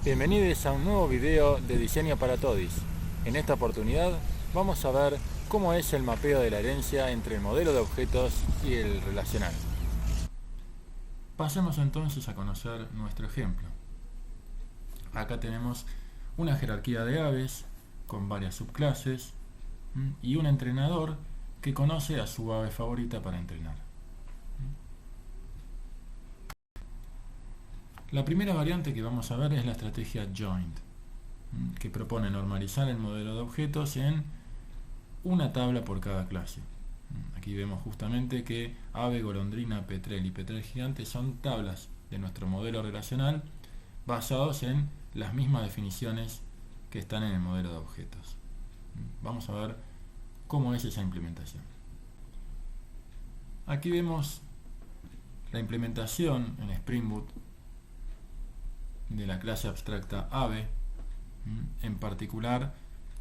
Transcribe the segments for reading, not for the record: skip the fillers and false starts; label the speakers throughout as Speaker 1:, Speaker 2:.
Speaker 1: Bienvenidos a un nuevo video de Diseño para Todis. En esta oportunidad vamos a ver cómo es el mapeo de la herencia entre el modelo de objetos y el relacional. Pasemos entonces a conocer nuestro ejemplo. Acá tenemos una jerarquía de aves con varias subclases y un entrenador que conoce a su ave favorita para entrenar. La primera variante que vamos a ver es la estrategia Joint, que propone normalizar el modelo de objetos en una tabla por cada clase. Aquí vemos justamente que ave, golondrina, petrel y petrel gigante son tablas de nuestro modelo relacional basados en las mismas definiciones que están en el modelo de objetos. Vamos a ver cómo es esa implementación. Aquí vemos la implementación en Spring Boot de la clase abstracta ave. En particular,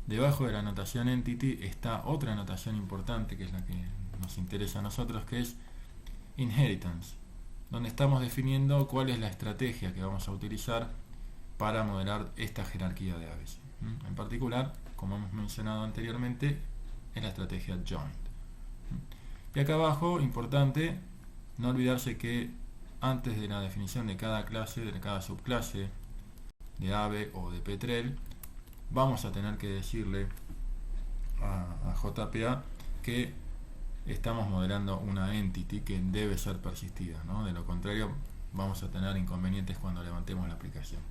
Speaker 1: debajo de la notación entity está otra notación importante, que es la que nos interesa a nosotros, que es inheritance, donde estamos definiendo cuál es la estrategia que vamos a utilizar para modelar esta jerarquía de aves. En particular, como hemos mencionado anteriormente, es la estrategia joint. Y acá abajo, importante, no olvidarse que antes de la definición de cada clase, de cada subclase de ave o de petrel, vamos a tener que decirle a JPA que estamos modelando una entity que debe ser persistida, ¿no? De lo contrario vamos a tener inconvenientes cuando levantemos la aplicación.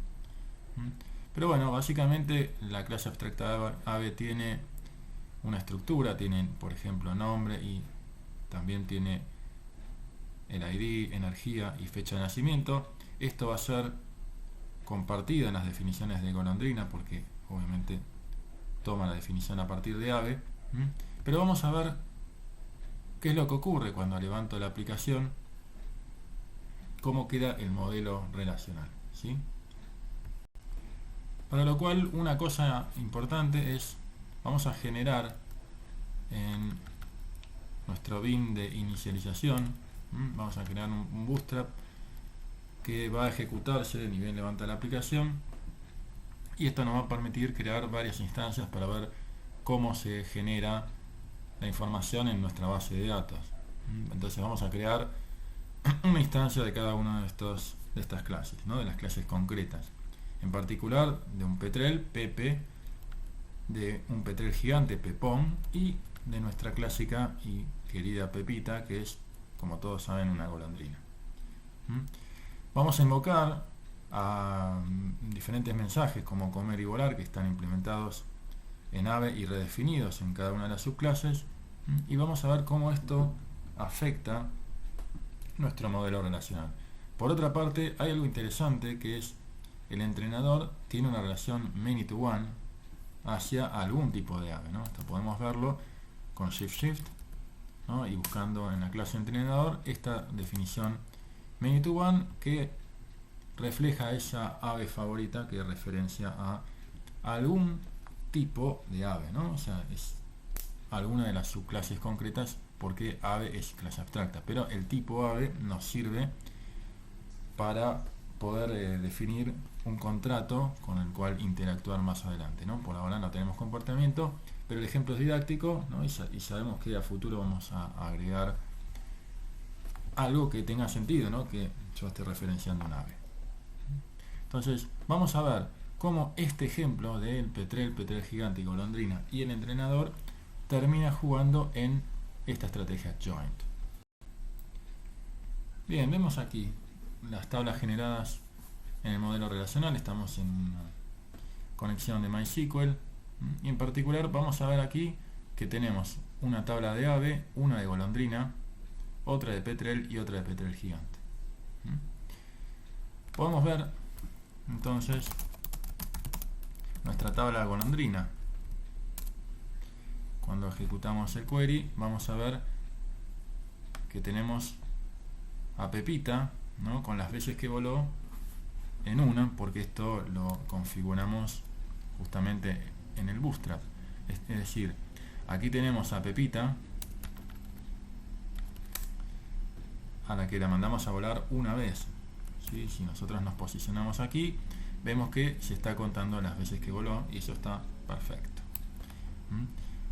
Speaker 1: Pero bueno, básicamente la clase abstracta ave tiene una estructura, tiene por ejemplo nombre y también tiene el ID, energía y fecha de nacimiento. Esto va a ser compartido en las definiciones de golondrina porque obviamente toma la definición a partir de ave. Pero vamos a ver qué es lo que ocurre cuando levanto la aplicación, cómo queda el modelo relacional, ¿sí? Para lo cual una cosa importante es, vamos a generar en nuestro bin de inicialización, vamos a crear un bootstrap que va a ejecutarse ni bien levanta la aplicación, y esto nos va a permitir crear varias instancias para ver cómo se genera la información en nuestra base de datos. Entonces vamos a crear una instancia de cada una de estas clases, ¿no? De las clases concretas, en particular de un petrel, Pepe, de un petrel gigante, Pepón, y de nuestra clásica y querida Pepita, que es, como todos saben, una golondrina. Vamos a invocar a diferentes mensajes como comer y volar, que están implementados en ave y redefinidos en cada una de las subclases, y vamos a ver cómo esto afecta nuestro modelo relacional. Por otra parte, hay algo interesante, que es el entrenador tiene una relación many to one hacia algún tipo de ave, ¿no? Esto podemos verlo con shift, ¿no? Y buscando en la clase entrenador esta definición many to one que refleja esa ave favorita que referencia a algún tipo de ave, ¿no? O sea, es alguna de las subclases concretas, porque ave es clase abstracta, pero el tipo ave nos sirve para poder definir un contrato con el cual interactuar más adelante, ¿no? Por ahora no tenemos comportamiento, pero el ejemplo es didáctico, ¿no? Y sabemos que a futuro vamos a agregar algo que tenga sentido, ¿no? Que yo esté referenciando un ave. Entonces vamos a ver cómo este ejemplo del petrel gigante y golondrina y el entrenador termina jugando en esta estrategia joint. Bien, vemos aquí las tablas generadas en el modelo relacional. Estamos en una conexión de MySQL y en particular vamos a ver aquí que tenemos una tabla de ave, una de golondrina, otra de petrel y otra de petrel gigante. Podemos ver entonces nuestra tabla de golondrina. Cuando ejecutamos el query vamos a ver que tenemos a Pepita, ¿no? Con las veces que voló en una, porque esto lo configuramos justamente en el bootstrap. Es decir, aquí tenemos a Pepita, a la que la mandamos a volar una vez, ¿sí? Si nosotros nos posicionamos aquí, vemos que se está contando las veces que voló y eso está perfecto.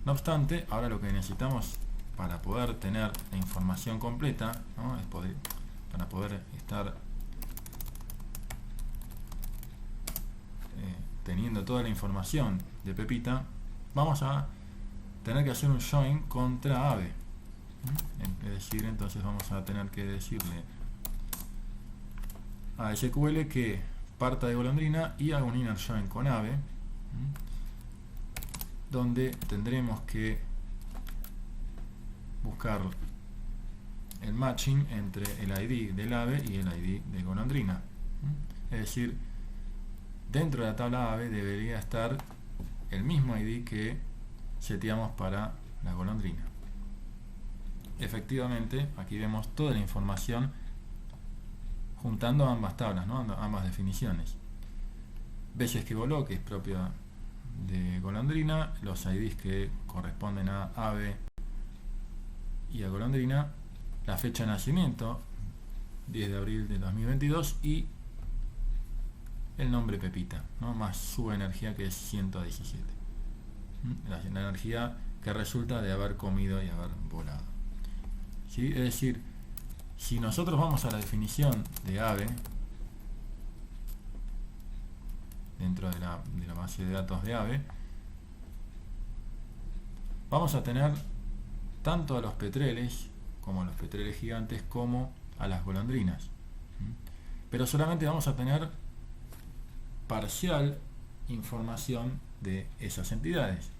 Speaker 1: No obstante, ahora lo que necesitamos para poder tener la información completa, ¿no? Para poder estar teniendo toda la información de Pepita, vamos a tener que hacer un join contra ave. Es decir, entonces vamos a tener que decirle a SQL que parta de golondrina y haga un inner join con ave, donde tendremos que buscar el matching entre el ID del ave y el ID de golondrina. Es decir, dentro de la tabla ave debería estar el mismo ID que seteamos para la golondrina. Efectivamente, aquí vemos toda la información juntando ambas tablas, ¿no? Ambas definiciones. Veces que voló, que es propia de golondrina, los IDs que corresponden a ave y a golondrina, la fecha de nacimiento, 10 de abril de 2022, y el nombre Pepita, ¿no? Más su energía, que es 117. La energía que resulta de haber comido y haber volado. ¿Sí? Es decir, si nosotros vamos a la definición de ave dentro de la base de datos de ave, vamos a tener tanto a los petreles como a los petreles gigantes como a las golondrinas, pero solamente vamos a tener parcial información de esas entidades,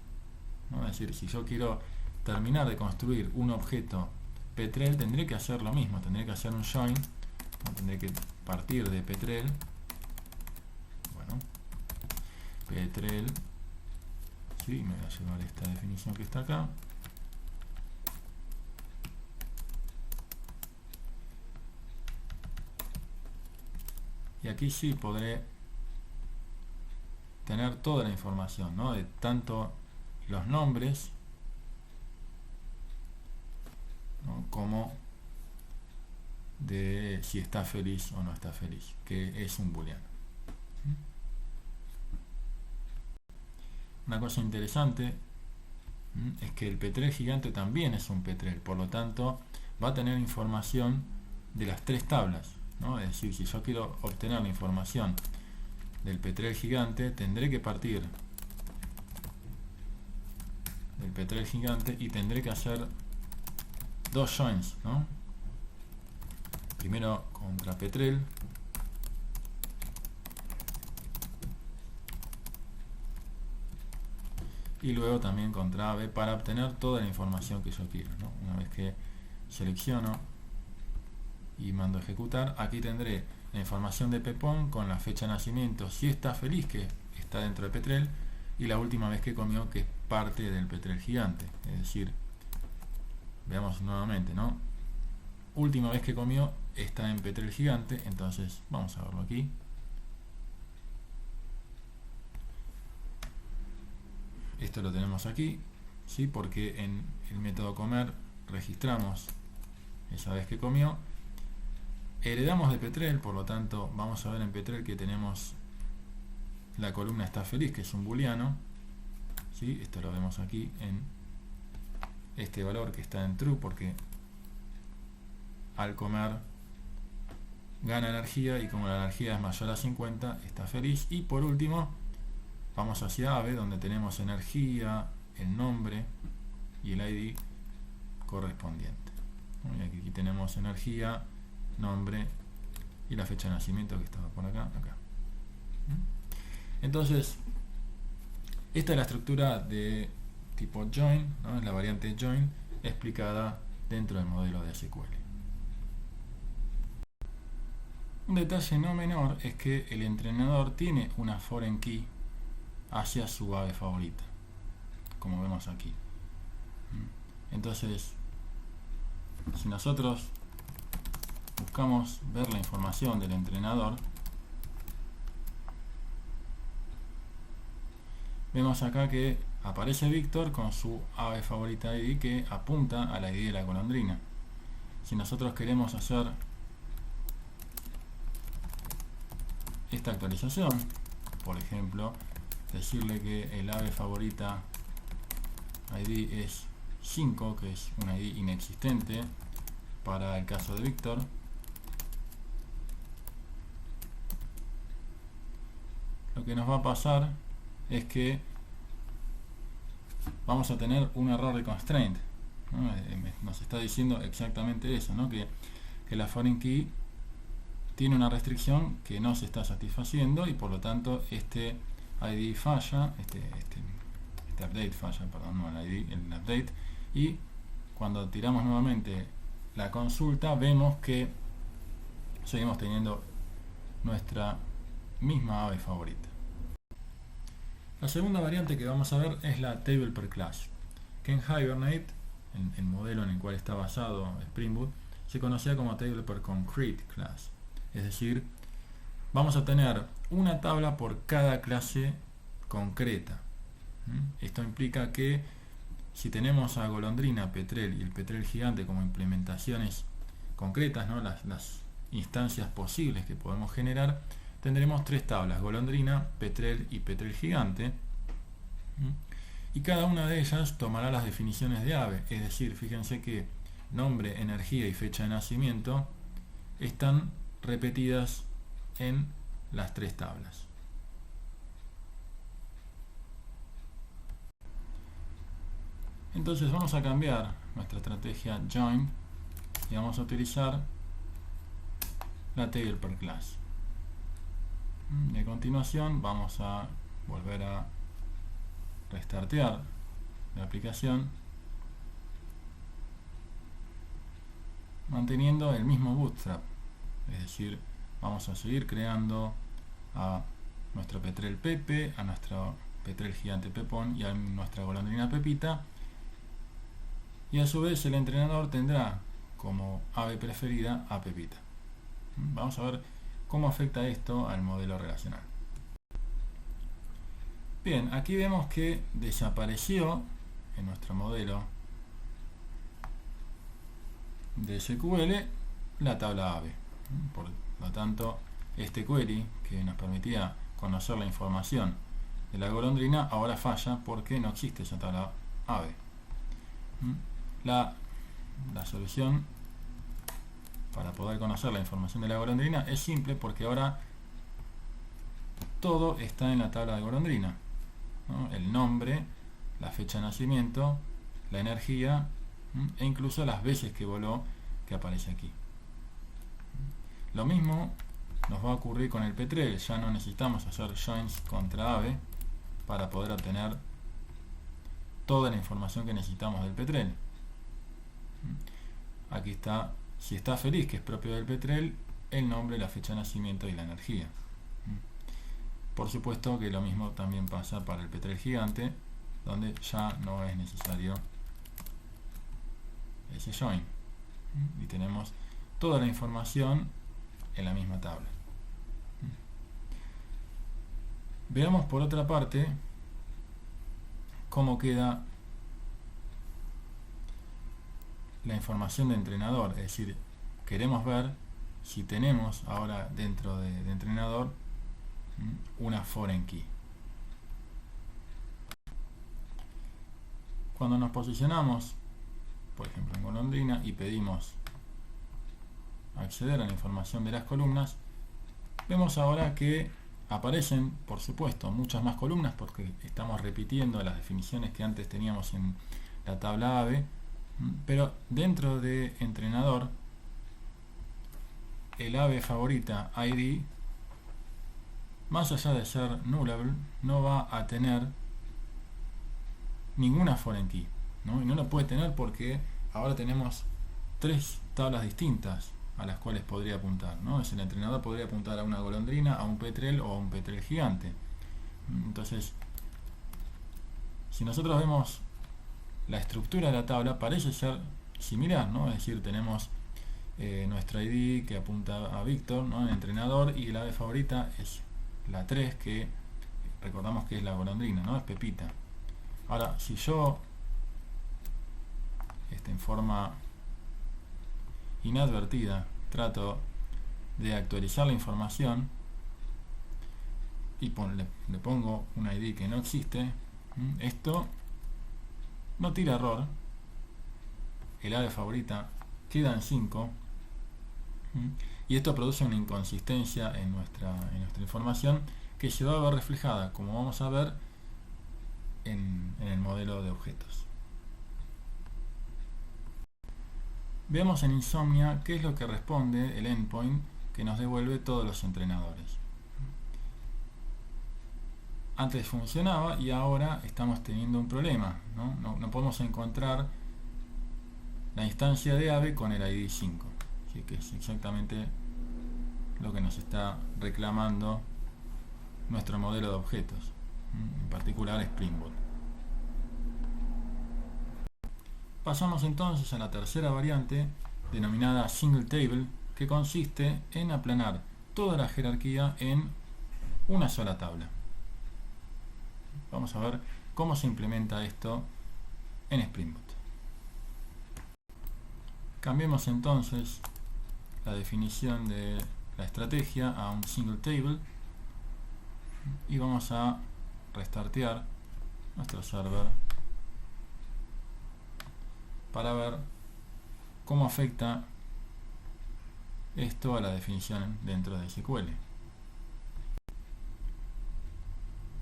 Speaker 1: ¿no? Es decir, si yo quiero terminar de construir un objeto petrel, tendré que hacer lo mismo, tendré que hacer un join, ¿no? Tendré que partir de petrel, bueno, petrel, ¿sí? Me voy a llevar esta definición que está acá, y aquí sí podré tener toda la información, ¿no? De tanto los nombres, ¿no? Como de si está feliz o no está feliz, que es un booleano. Una cosa interesante es que el petrel gigante también es un petrel, por lo tanto va a tener información de las tres tablas, ¿no? Es decir, si yo quiero obtener la información del petrel gigante, tendré que partir del petrel gigante y tendré que hacer dos joins, ¿no? Primero contra petrel y luego también contra ave para obtener toda la información que yo quiero, ¿no? Una vez que selecciono y mando a ejecutar, aquí tendré la información de Pepón con la fecha de nacimiento, si está feliz, que está dentro del petrel, y la última vez que comió, que es parte del petrel gigante. Es decir, veamos nuevamente, ¿no? Última vez que comió está en petrel gigante, entonces vamos a verlo aquí. Esto lo tenemos aquí, ¿sí? Porque en el método comer registramos esa vez que comió. Heredamos de petrel, por lo tanto vamos a ver en petrel que tenemos la columna está feliz, que es un booleano, ¿sí? Esto lo vemos aquí en este valor que está en true, porque al comer gana energía y como la energía es mayor a 50 está feliz. Y por último vamos hacia ave, donde tenemos energía, el nombre y el ID correspondiente, ¿no? Y aquí tenemos energía, nombre y la fecha de nacimiento que estaba por acá. Entonces, esta es la estructura de tipo join, ¿no? Es la variante join explicada dentro del modelo de SQL. Un detalle no menor es que el entrenador tiene una foreign key hacia su ave favorita, como vemos aquí. Entonces, si nosotros buscamos ver la información del entrenador, vemos acá que aparece Víctor con su ave favorita ID que apunta a la ID de la golondrina. Si nosotros queremos hacer esta actualización, por ejemplo, decirle que el ave favorita ID es 5, que es un ID inexistente para el caso de Víctor. Lo que nos va a pasar es que vamos a tener un error de constraint, ¿no? Nos está diciendo exactamente eso, ¿no? que la foreign key tiene una restricción que no se está satisfaciendo y por lo tanto este ID falla, este update falla, perdón, no el ID, el update, y cuando tiramos nuevamente la consulta vemos que seguimos teniendo nuestra misma ave favorita. La segunda variante que vamos a ver es la table per class, que en Hibernate, el modelo en el cual está basado Spring Boot, se conocía como table per concrete class. Es decir, vamos a tener una tabla por cada clase concreta. Esto implica que si tenemos a Golondrina, Petrel y el Petrel gigante como implementaciones concretas, ¿no? las instancias posibles que podemos generar, tendremos tres tablas: Golondrina, Petrel y Petrel gigante. Y cada una de ellas tomará las definiciones de ave. Es decir, fíjense que nombre, energía y fecha de nacimiento están repetidas en las tres tablas. Entonces vamos a cambiar nuestra estrategia join y vamos a utilizar la table per class. Y a continuación vamos a volver a restartear la aplicación manteniendo el mismo bootstrap. Es decir, vamos a seguir creando a nuestro Petrel Pepe, a nuestro Petrel gigante Pepón y a nuestra golondrina Pepita, y a su vez el entrenador tendrá como ave preferida a Pepita. Vamos a ver cómo afecta esto al modelo relacional. Bien, aquí vemos que desapareció en nuestro modelo de SQL la tabla ave. Por lo tanto, este query que nos permitía conocer la información de la golondrina ahora falla porque no existe esa tabla ave. La solución para poder conocer la información de la golondrina es simple, porque ahora todo está en la tabla de golondrina, ¿no? El nombre, la fecha de nacimiento, la energía e incluso las veces que voló, que aparece aquí. Lo mismo nos va a ocurrir con el Petrel. Ya no necesitamos hacer joins contra ave para poder obtener toda la información que necesitamos del Petrel. Aquí está, si está feliz, que es propio del Petrel, el nombre, la fecha de nacimiento y la energía. Por supuesto que lo mismo también pasa para el Petrel gigante, donde ya no es necesario ese join. Y tenemos toda la información en la misma tabla. Veamos por otra parte cómo queda la información de entrenador. Es decir, queremos ver si tenemos ahora dentro de entrenador una foreign key. Cuando nos posicionamos, por ejemplo en golondrina, y pedimos acceder a la información de las columnas, vemos ahora que aparecen, por supuesto, muchas más columnas porque estamos repitiendo las definiciones que antes teníamos en la tabla ave, pero dentro de entrenador el ave favorita ID, más allá de ser nullable, no va a tener ninguna foreign key, ¿no? Y no lo puede tener porque ahora tenemos tres tablas distintas a las cuales podría apuntar, ¿no? El entrenador podría apuntar a una golondrina, a un Petrel o a un Petrel gigante. Entonces, si nosotros vemos la estructura de la tabla, parece ser similar, ¿no? Es decir, tenemos nuestro ID que apunta a Víctor, ¿no? El entrenador, y el ave favorita es la 3, que recordamos que es la golondrina, ¿no? Es Pepita. Ahora, si yo en forma inadvertida trato de actualizar la información, y le pongo un ID que no existe, esto no tira error, el ave favorita queda en 5, y esto produce una inconsistencia en nuestra información que se va a ver reflejada, como vamos a ver, en el modelo de objetos. Veamos en Insomnia qué es lo que responde el endpoint que nos devuelve todos los entrenadores. Antes funcionaba y ahora estamos teniendo un problema, no podemos encontrar la instancia de ave con el ID 5, así que es exactamente lo que nos está reclamando nuestro modelo de objetos, en particular Spring Boot. Pasamos entonces a la tercera variante, denominada Single Table, que consiste en aplanar toda la jerarquía en una sola tabla. Vamos a ver cómo se implementa esto en Spring Boot. Cambiemos entonces la definición de la estrategia a un Single Table y vamos a restartear nuestro server para ver cómo afecta esto a la definición dentro de SQL.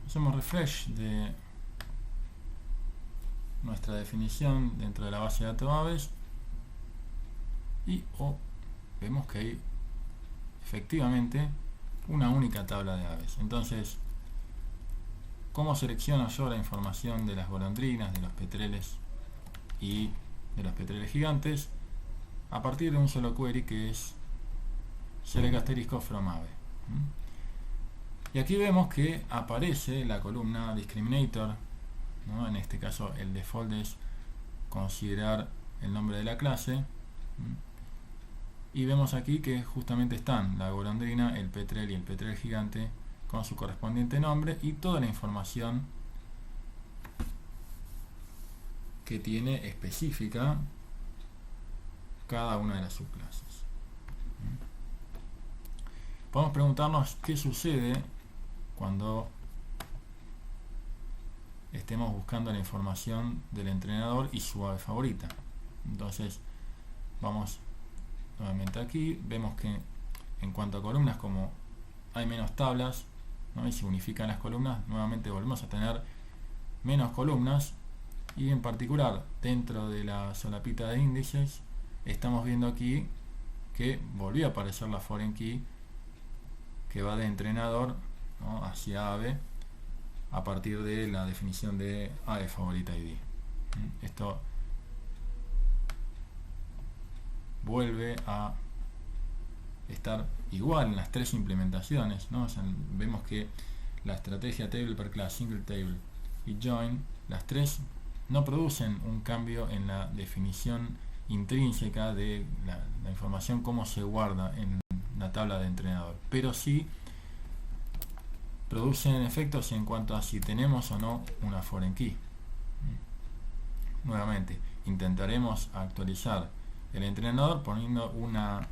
Speaker 1: Hacemos refresh de nuestra definición dentro de la base de datos aves y vemos que hay efectivamente una única tabla de aves. Entonces, ¿cómo selecciono yo la información de las golondrinas, de los petreles y de los petreles gigantes? A partir de un solo query que es select from ave. Y aquí vemos que aparece la columna discriminator, en este caso el default es considerar el nombre de la clase, y vemos aquí que justamente están la golondrina, el petrel y el petrel gigante con su correspondiente nombre y toda la información que tiene específica cada una de las subclases. Podemos preguntarnos qué sucede cuando estemos buscando la información del entrenador y su ave favorita. Entonces vamos nuevamente aquí, vemos que en cuanto a columnas, como hay menos tablas, y se unifican las columnas, nuevamente volvemos a tener menos columnas, y en particular dentro de la solapita de índices estamos viendo aquí que volvió a aparecer la foreign key que va de entrenador hacia ave a partir de la definición de ave favorita ID. Esto vuelve a estar igual en las tres implementaciones, O sea, vemos que la estrategia table per class, single table y join, las tres no producen un cambio en la definición intrínseca de la información, cómo se guarda en la tabla de entrenador, pero sí producen efectos en cuanto a si tenemos o no una foreign key. Nuevamente intentaremos actualizar el entrenador poniendo una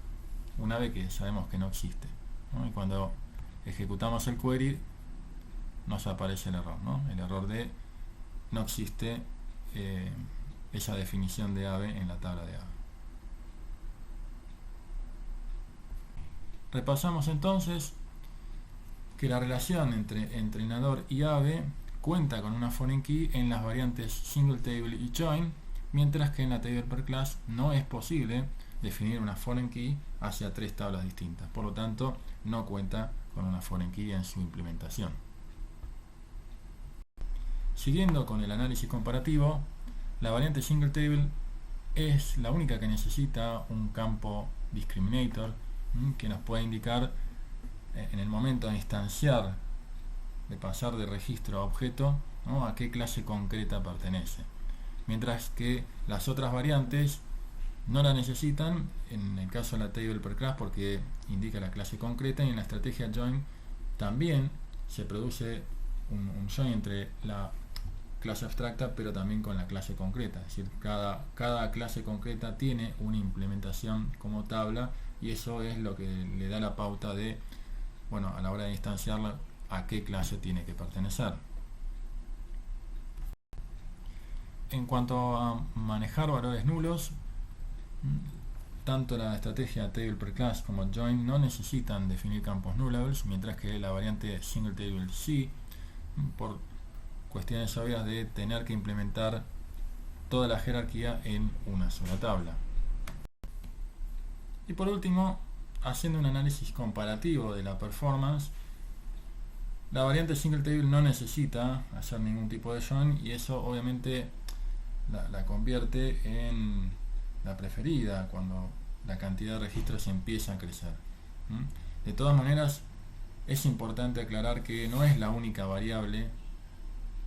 Speaker 1: ave que sabemos que no existe, y cuando ejecutamos el query nos aparece el error, el error de no existe esa definición de ave en la tabla de ave. Repasamos entonces que la relación entre entrenador y ave cuenta con una foreign key en las variantes single table y join, mientras que en la table per class no es posible definir una foreign key hacia tres tablas distintas, por lo tanto no cuenta con una foreign key en su implementación. Siguiendo con el análisis comparativo, la variante single table es la única que necesita un campo discriminator que nos puede indicar en el momento de instanciar, de pasar de registro a objeto, a qué clase concreta pertenece, mientras que las otras variantes no la necesitan en el caso de la table per class porque indica la clase concreta, y en la estrategia join también se produce un join entre la clase abstracta pero también con la clase concreta, es decir, cada clase concreta tiene una implementación como tabla, y eso es lo que le da la pauta de, a la hora de instanciarla, a qué clase tiene que pertenecer. En cuanto a manejar valores nulos, tanto la estrategia table per class como join no necesitan definir campos nullables, mientras que la variante single table sí, por cuestiones obvias de tener que implementar toda la jerarquía en una sola tabla. Y por último, haciendo un análisis comparativo de la performance, la variante single table no necesita hacer ningún tipo de join, y eso obviamente la convierte en la preferida cuando la cantidad de registros empieza a crecer. De todas maneras, es importante aclarar que no es la única variable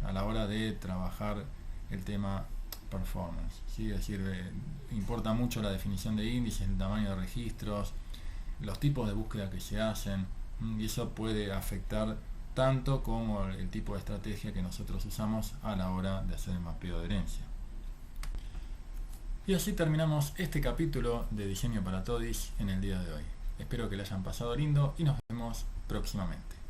Speaker 1: a la hora de trabajar el tema performance, ¿sí? Es decir, importa mucho la definición de índices, el tamaño de registros, los tipos de búsqueda que se hacen, y eso puede afectar tanto como el tipo de estrategia que nosotros usamos a la hora de hacer el mapeo de herencia. Y así terminamos este capítulo de Diseño para Todis en el día de hoy. Espero que lo hayan pasado lindo y nos vemos próximamente.